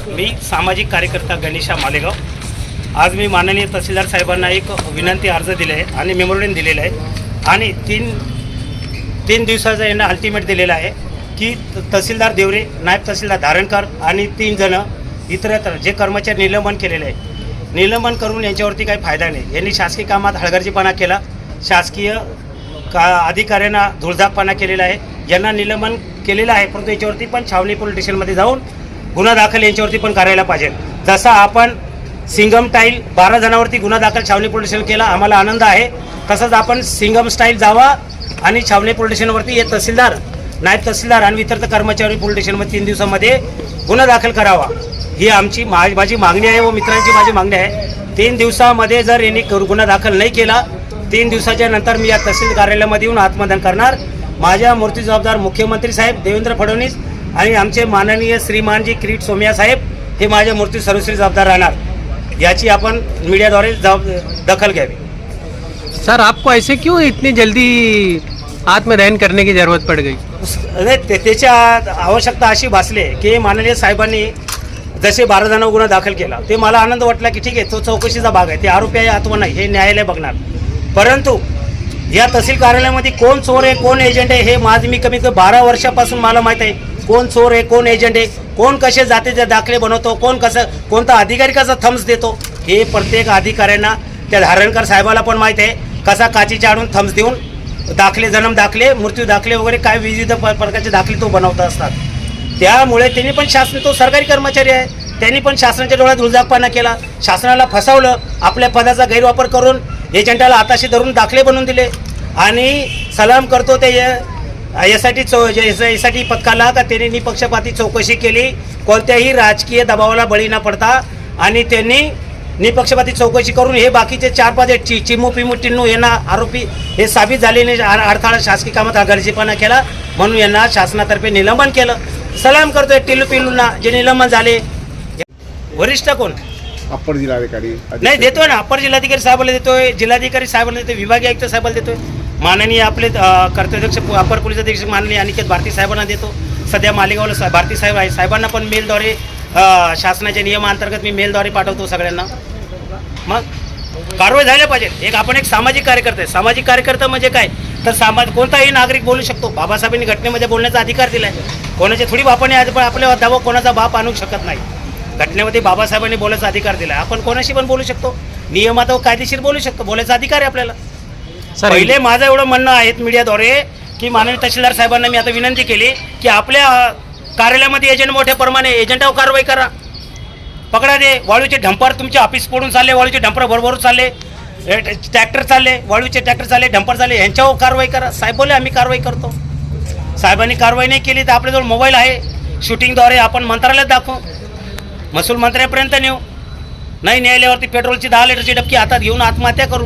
मी सामाजिक कार्यकर्ता गणेशा मालेगाव. आज मी माननीय तहसीलदार साहेबांना एक विनंती अर्ज दिले आहे आणि मेमोरंडम दिलेलं आहे आणि तीन दिवसाचा यांना अल्टिमेट दिलेला आहे की तहसीलदार देवरे, नायब तहसीलदार धारणकर आणि 3 जण इतरत्र जे कर्मचारी निलंबन केलेले आहे, निलंबन करून यांच्यावरती काही फायदा नाही. यांनी शासकीय कामात हलगर्जीपणा केला, शासकीय अधिकाऱ्यांना धुळजाकपणा केलेला आहे. यांना निलंबन केलेलं आहे, परंतु याच्यावरती पण छावणी पोलीस स्टेशनमध्ये जाऊन गुन्हा दाखल यांच्यावरती पण करायला पाहिजे. जसा आपण सिंगम स्टाईल 12 जणांवरती गुन्हा दाखल छावणी पोलीस स्टेशन केला, आम्हाला आनंद आहे. तसंच आपण सिंगम स्टाईल जावा आणि छावणी पोलीस स्टेशनवरती हे तहसीलदार, नायब तहसीलदार आणि इतर कर्मचारी पोलीस स्टेशनमध्ये 3 दिवसामध्ये गुन्हा दाखल करावा, ही आमची माझी मागणी आहे व मित्रांची माझी मागणी आहे. 3 दिवसामध्ये जर यांनी गुन्हा दाखल नाही केला, 3 दिवसाच्या नंतर मी या तहसील कार्यालयामध्ये येऊन आत्मदान करणार. माझ्या मूर्ती जबाबदार मुख्यमंत्री साहेब देवेंद्र फडणवीस आणि आमचे माननीय श्रीमानजी किरीट सोमय्या साहेब हे माझ्या मूर्ती सर्वश्री जबाबदार राहणार. याची आपण मीडियाद्वारे दखल घ्यावी. सर, आपको ऐसे क्यों इतनी जल्दी आत्मदहन करने की जरूरत पड़ गई? त्याच्या आवश्यकता अशी भासली की माननीय साहेबांनी जसे 12 जणांवर गुन्हा दाखल केला, ते मला आनंद वाटला की ठीक आहे, तो चौकशीचा भाग आहे, ते आरोपी आहे अथवा नाही हे न्यायालय बघणार. परंतु या तहसील कार्यालयामध्ये कोण चोर आहे, कोण एजंट आहे हे माझं मी कमीत कमी 12 वर्षापासून मला माहीत आहे. कोण चोर आहे, कोण एजंट आहे, कोण कसे जातीचे दाखले बनवतो, कोण कसं, कोणता अधिकारी कसा थम्स देतो, हे प्रत्येक अधिकाऱ्यांना, त्या धारणकर साहेबाला पण माहीत आहे. कसा काचीच्या आणून थम्स देऊन दाखले, जन्म दाखले, मृत्यू दाखले वगैरे काय विविध प्रकारचे दाखले तो बनवत असतात. त्यामुळे त्यांनी पण तो सरकारी कर्मचारी आहे, त्यांनी पण शासनाच्या डोळ्यात धुळजाकपणा केला, शासनाला फसवलं, आपल्या पदाचा गैरवापर करून एजंटाला हाताशी धरून दाखले बनवून दिले. आणि सलाम करतो ते यासाठी पथकाला का त्यांनी निपक्षपाती चौकशी केली, कोणत्याही राजकीय दबावाला बळी न पडता, आणि त्यांनी निपक्षपाती चौकशी करून हे बाकीचे 4-5 चिमू पिमू टिन्नू यांना आरोपी हे साबित झालेले अडथळा शासकीय कामात हलगर्जीपणा केला, म्हणून यांना शासनातर्फे निलंबन केलं. सलाम करतोय टिल्लू पिल्लूंना जे निलंबन झाले. वरिष्ठ कोण? अप्पर जिल्हाधिकारी नाही देतोय ना, अप्पर जिल्हाधिकारी साहेबाला देतोय, जिल्हाधिकारी साहेबाला देतोय, विभागीय आयुक्त साहेबाला देतोय, माननीय आपले कर्तव्यदक्ष अप्पर पोलीस अधीक्षक माननीय अनिकेत भारती साहेबांना देतो. सध्या मालेगावला भारती साहेब आहे, साहेबांना पण मेलद्वारे शासनाच्या नियमांतर्गत मी मेलद्वारे पाठवतो सगळ्यांना. मग कारवाई झाल्या पाहिजे. आपण एक सामाजिक कार्यकर्ता आहे. सामाजिक कार्यकर्ता म्हणजे काय तर कोणताही नागरिक बोलू शकतो. बाबासाहेबांनी घटनेमध्ये बोलण्याचा अधिकार दिला आहे. कोणाच्या थोडी बापाने आज पण आपल्या दावा कोणाचा बाप आणू शकत नाही. घटनेमध्ये बाबासाहेबांनी बोलायचा अधिकार दिला आहे. आपण कोणाशी पण बोलू शकतो, नियमात कायदेशीर बोलू शकतो, बोलायचा अधिकार आहे आपल्याला. पहिले माझं एवढं म्हणणं आहे मीडियाद्वारे की माननीय तहसीलदार साहेबांना मी आता विनंती केली की आपल्या कार्यालयामध्ये एजंट मोठ्या प्रमाणे एजंटावर कारवाई करा, पकडा दे. वाळूचे डंपर तुमचे ऑफिस पडून चालले, वाळूचे डंपर भरभरून चालले, ट्रॅक्टर चालले, वाळूचे ट्रॅक्टर चालले, डंपर चालले, यांच्यावर कारवाई करा. साहेब बोले आम्ही कारवाई करतो. साहेबांनी कारवाई नाही केली तर आपल्याजवळ मोबाईल आहे, शूटिंगद्वारे आपण मंत्रालयात दाखवू, महसूल मंत्र्यापर्यंत नेऊ. नाही न्यायालयावरती पेट्रोलची 10 लिटरची डबकी हातात घेऊन आत्महत्या करू.